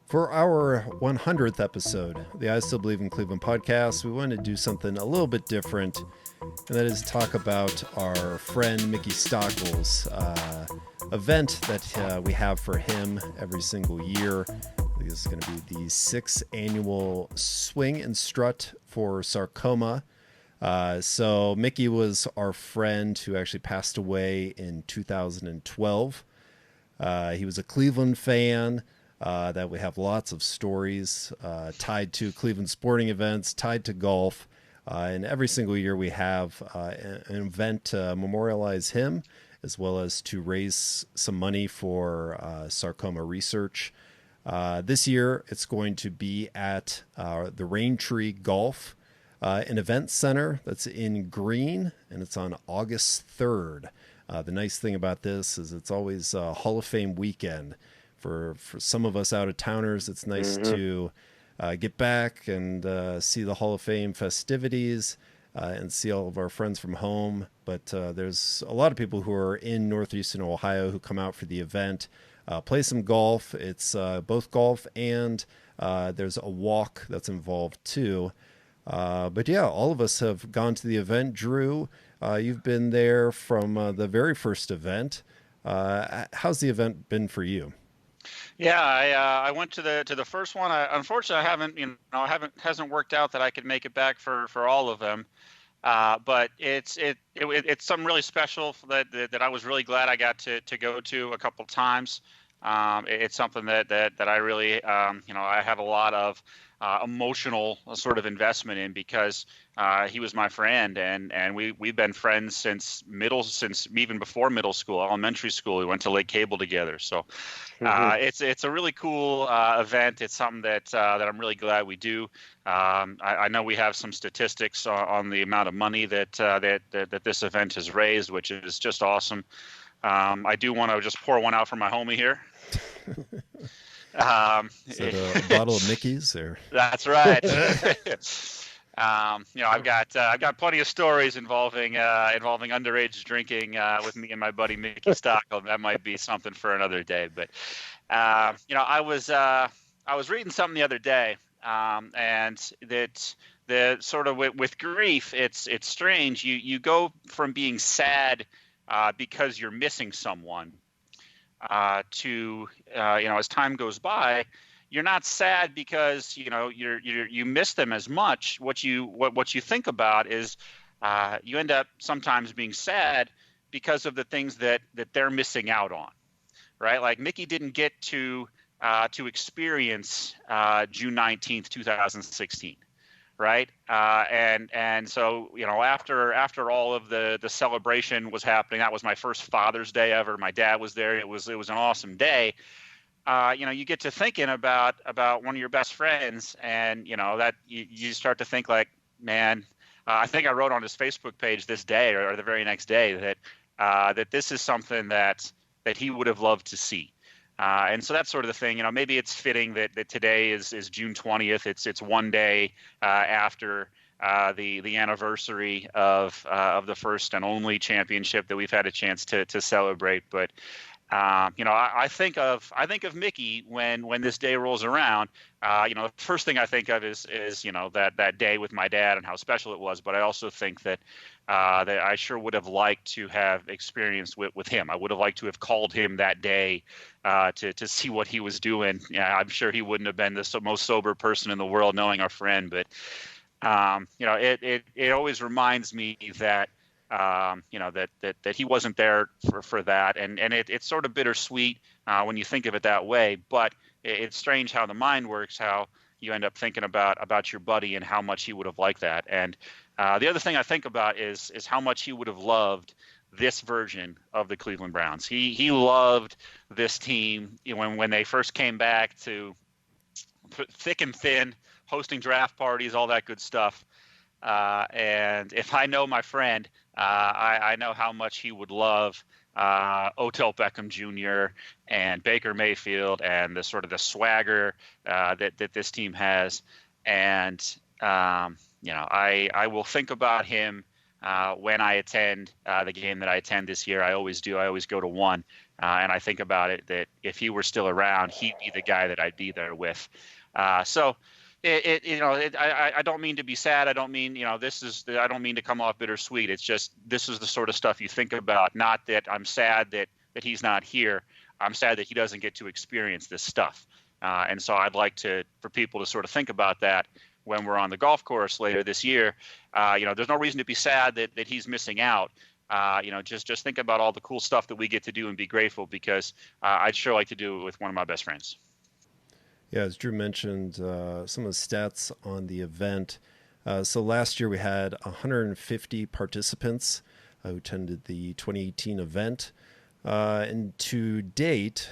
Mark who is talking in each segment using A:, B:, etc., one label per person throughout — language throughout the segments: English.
A: For our 100th episode, the I Still Believe in Cleveland podcast, we wanted to do something a little bit different, and that is talk about our friend Mickey Stachel's event that we have for him every single year. This is going to be the 6th annual Swing and Strut for Sarcoma. So Mickey was our friend who actually passed away in 2012. He was a Cleveland fan. That we have lots of stories tied to Cleveland sporting events, tied to golf. And every single year we have an event to memorialize him, as well as to raise some money for sarcoma research. This year it's going to be at the Raintree Golf, an event center that's in Green, and it's on August 3rd. The nice thing about this is it's always a Hall of Fame weekend. For some of us out-of-towners, it's nice to get back and see the Hall of Fame festivities and see all of our friends from home. But there's a lot of people who are in Northeastern Ohio who come out for the event, play some golf. It's both golf and there's a walk that's involved too. But yeah, all of us have gone to the event. Drew, you've been there from the very first event. How's the event been for you?
B: Yeah, I went to the first one. Unfortunately, I haven't hasn't worked out that I could make it back for all of them. But it's something really special that I was really glad I got to go to a couple times. It's something that I really I have a lot of emotional sort of investment in because he was my friend and we've been friends since even before middle school, elementary school. We went to Lake Cable together. So it's a really cool event. It's something that I'm really glad we do. I know we have some statistics on the amount of money that this event has raised, which is just awesome. I do want to just pour one out for my homie here.
A: Is that a bottle of Mickey's there?
B: That's right. I've got plenty of stories involving underage drinking with me and my buddy Mickey Stachel. That might be something for another day. But I was reading something the other day, and that the sort of with grief, it's strange. You go from being sad because you're missing someone to as time goes by, you're not sad because you miss them as much. What you think about is you end up sometimes being sad because of the things that they're missing out on, right? Like Mickey didn't get to experience June 19th, 2016. Right. And so, after all of the celebration was happening, that was my first Father's Day ever. My dad was there. It was an awesome day. You get to thinking about one of your best friends, and, that you start to think like, man, I think I wrote on his Facebook page this day or the very next day that this is something that he would have loved to see. And so that's sort of the thing, maybe it's fitting that today is June 20th. It's one day after the anniversary of the first and only championship that we've had a chance to celebrate. But I think of Mickey when this day rolls around. The first thing I think of is that day with my dad and how special it was. But I also think that I sure would have liked to have experienced with him. I would have liked to have called him that day to see what he was doing. Yeah, I'm sure he wouldn't have been the most sober person in the world, knowing our friend. But it always reminds me that. That he wasn't there for that, and it's sort of bittersweet when you think of it that way. But it's strange how the mind works, how you end up thinking about your buddy and how much he would have liked that. And the other thing I think about is how much he would have loved this version of the Cleveland Browns. He loved this team when they first came back to thick and thin, hosting draft parties, all that good stuff. And if I know my friend, I know how much he would love Odell Beckham Jr. and Baker Mayfield and the sort of the swagger that this team has. And I will think about him when I attend the game that I attend this year. I always do. I always go to one. And I think about it that if he were still around, he'd be the guy that I'd be there with. So I don't mean to be sad. I don't mean, I don't mean to come off bittersweet. It's just, this is the sort of stuff you think about. Not that I'm sad that he's not here. I'm sad that he doesn't get to experience this stuff. And so I'd like for people to sort of think about that when we're on the golf course later this year. There's no reason to be sad that he's missing out. Just think about all the cool stuff that we get to do and be grateful, because I'd sure like to do it with one of my best friends.
A: Yeah, as Drew mentioned, some of the stats on the event. So last year we had 150 participants who attended the 2018 event. And to date,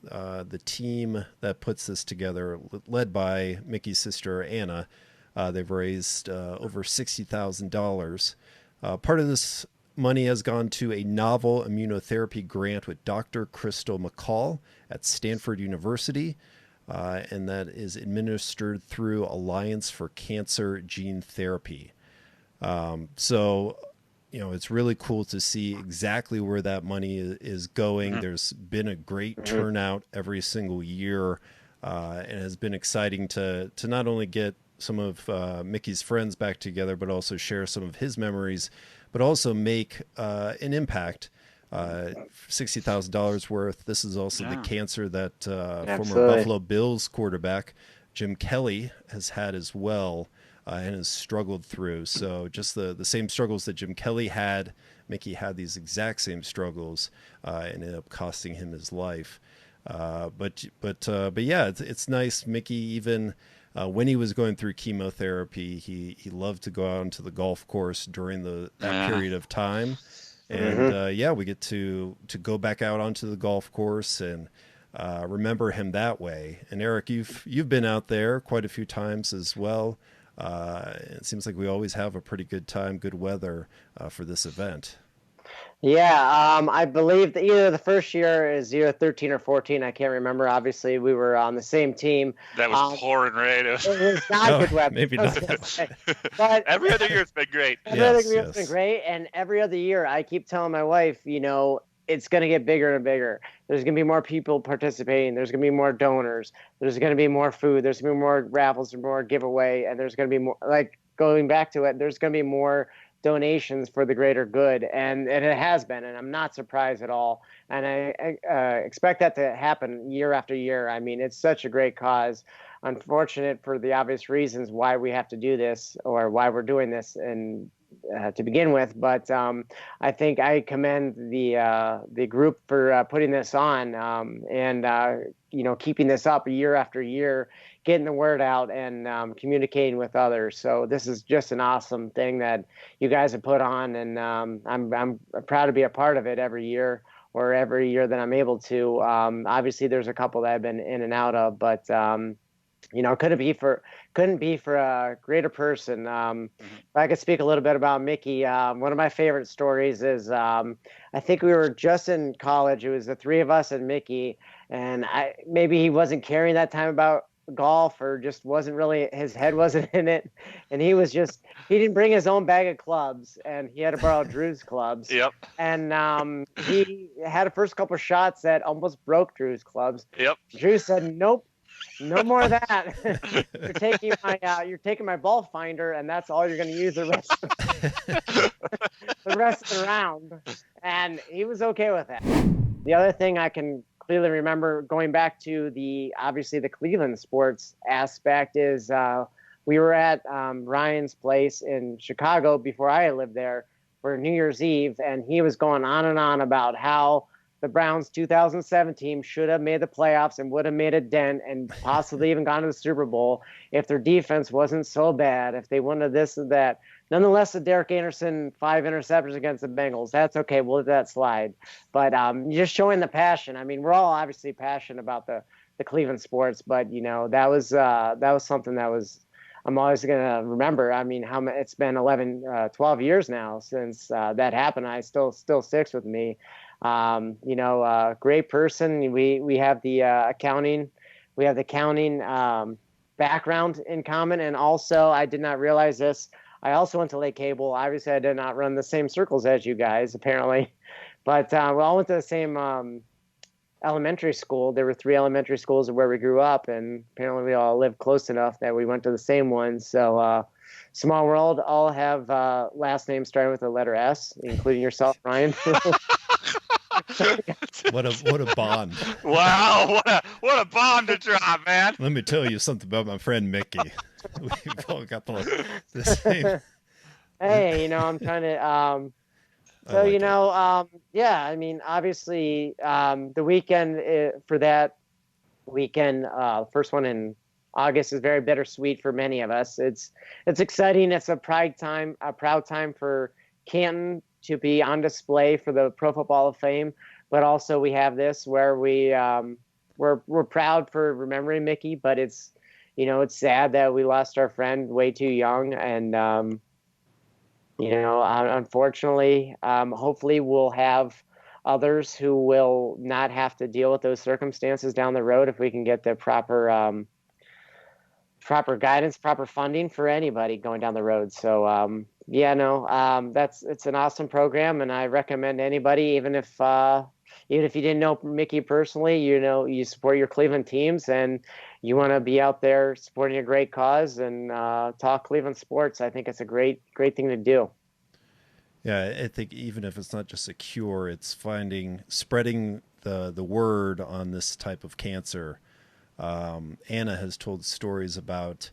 A: the team that puts this together, led by Mickey's sister Anna, they've raised over $60,000. Part of this money has gone to a novel immunotherapy grant with Dr. Crystal McCall at Stanford University, and that is administered through Alliance for Cancer Gene Therapy. So it's really cool to see exactly where that money is going. Mm-hmm. There's been a great turnout every single year, and it has been exciting to not only get some of Mickey's friends back together, but also share some of his memories, but also make an impact. $60,000 worth. This is also the cancer that former Buffalo Bills quarterback Jim Kelly has had as well, and has struggled through. So just the same struggles that Jim Kelly had, Mickey had these exact same struggles, and ended up costing him his life. But yeah, it's nice. Mickey, even when he was going through chemotherapy, he loved to go out onto the golf course during that period of time. And we get to go back out onto the golf course and remember him that way. And Eric, you've been out there quite a few times as well. It seems like we always have a pretty good time, good weather for this event.
C: Yeah, I believe that either the first year is year 13 or 14. I can't remember. Obviously, we were on the same team.
B: That was pouring rain. It
C: was not good weather.
A: Maybe not.
B: But every other year it's been great.
C: Every other year it's been great. And every other year I keep telling my wife, it's going to get bigger and bigger. There's going to be more people participating. There's going to be more donors. There's going to be more food. There's going to be more raffles, more giveaway. And there's going to be more, like going back to it, there's going to be more donations for the greater good, and it has been, and I'm not surprised at all. And I expect that to happen year after year. I mean, it's such a great cause. Unfortunate for the obvious reasons why we have to do this, or why we're doing this, and to begin with. But I think I commend the group for putting this on, and keeping this up year after year, getting the word out, and communicating with others. So this is just an awesome thing that you guys have put on, and I'm proud to be a part of it every year, or every year that I'm able to. Obviously, there's a couple that I've been in and out of, but couldn't be for a greater person. If I could speak a little bit about Mickey, one of my favorite stories is I think we were just in college. It was the three of us and Mickey, and maybe he wasn't caring that time about golf, or just wasn't really, his head wasn't in it, and he didn't bring his own bag of clubs, and he had to borrow Drew's clubs.
B: Yep.
C: And he had a first couple of shots that almost broke Drew's clubs.
B: Yep.
C: Drew said, "Nope, no more of that. You're taking my ball finder, and that's all you're going to use the rest of the round." And he was okay with that. The other thing I can clearly remember, going back to the Cleveland sports aspect, is we were at Ryan's place in Chicago before I lived there for New Year's Eve, and he was going on and on about how the Browns 2017 should have made the playoffs and would have made a dent and possibly even gone to the Super Bowl if their defense wasn't so bad, if they wouldn't have this and that. Nonetheless, the Derek Anderson 5 interceptions against the Bengals, that's okay. We'll let that slide. But just showing the passion. I mean, we're all obviously passionate about the Cleveland sports, but that was something that I'm always going to remember. I mean, it's been 12 years now since that happened. I still sticks with me. Great person. We have the accounting background in common. And also, I did not realize this, I also went to Lake Cable. Obviously, I did not run the same circles as you guys, apparently. But we all went to the same elementary school. There were 3 elementary schools where we grew up, and apparently we all lived close enough that we went to the same ones. So, small world. All have last names starting with the letter S, including yourself, Ryan.
A: What a bond.
B: Wow, what a bomb to drop, man.
A: Let me tell you something about my friend Mickey. We've all got the same.
C: Hey, I'm trying to. So, yeah, I mean, obviously, the weekend for that weekend, first one in August, is very bittersweet for many of us. It's exciting. It's a proud time for Canton to be on display for the Pro Football Hall of Fame. But also we have this where we're proud for remembering Mickey, but it's sad that we lost our friend way too young. And, unfortunately, hopefully we'll have others who will not have to deal with those circumstances down the road if we can get the proper guidance, proper funding for anybody going down the road. So, it's an awesome program, and I recommend anybody, even if you didn't know Mickey personally, you support your Cleveland teams and you want to be out there supporting a great cause and talk Cleveland sports. I think it's a great thing to do.
A: Yeah, I think even if it's not just a cure, it's spreading the word on this type of cancer. Anna has told stories about,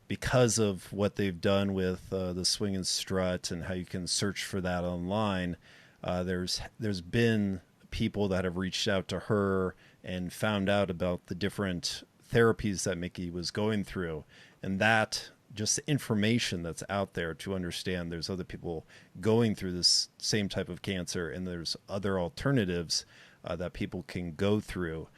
A: because of what they've done with the Swing and Strut and how you can search for that online, there's been people that have reached out to her and found out about the different therapies that Mickey was going through, and that just the information that's out there to understand there's other people going through this same type of cancer and there's other alternatives that people can go through.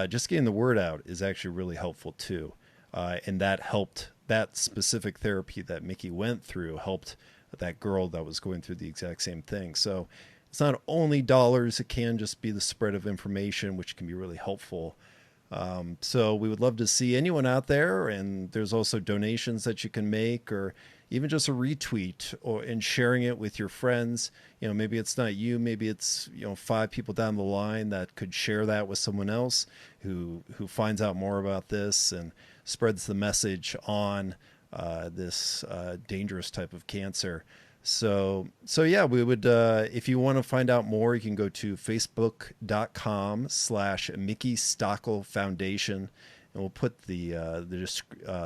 A: Just getting the word out is actually really helpful too. And that specific therapy that Mickey went through helped that girl that was going through the exact same thing. So it's not only dollars, it can just be the spread of information, which can be really helpful. So we would love to see anyone out there, and there's also donations that you can make, or even just a retweet and sharing it with your friends. Maybe it's not you, maybe it's 5 people down the line that could share that with someone else who finds out more about this and spreads the message on this dangerous type of cancer. So yeah, we would, if you want to find out more, you can go to facebook.com/Mickey Stachel Foundation, and we'll put the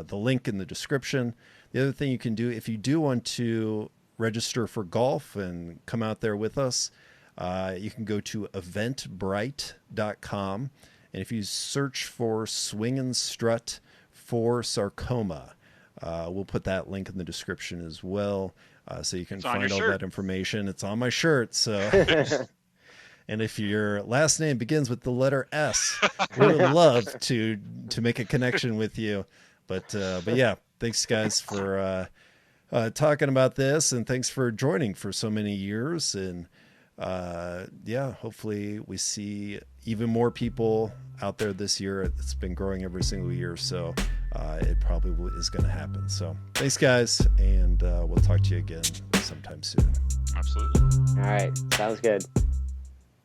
A: link in the description. The other thing you can do, if you do want to register for golf and come out there with us, you can go to eventbrite.com, and if you search for Swing and Strut for sarcoma, we'll put that link in the description as well. So you can find all that information. It's on my shirt. So, and if your last name begins with the letter S, we would love to make a connection with you. But yeah, thanks guys for talking about this, and thanks for joining for so many years. And yeah, hopefully we see even more people out there this year. It's been growing every single year, so it probably is going to happen. So thanks guys, and we'll talk to you again sometime soon.
B: Absolutely.
C: All right, sounds good.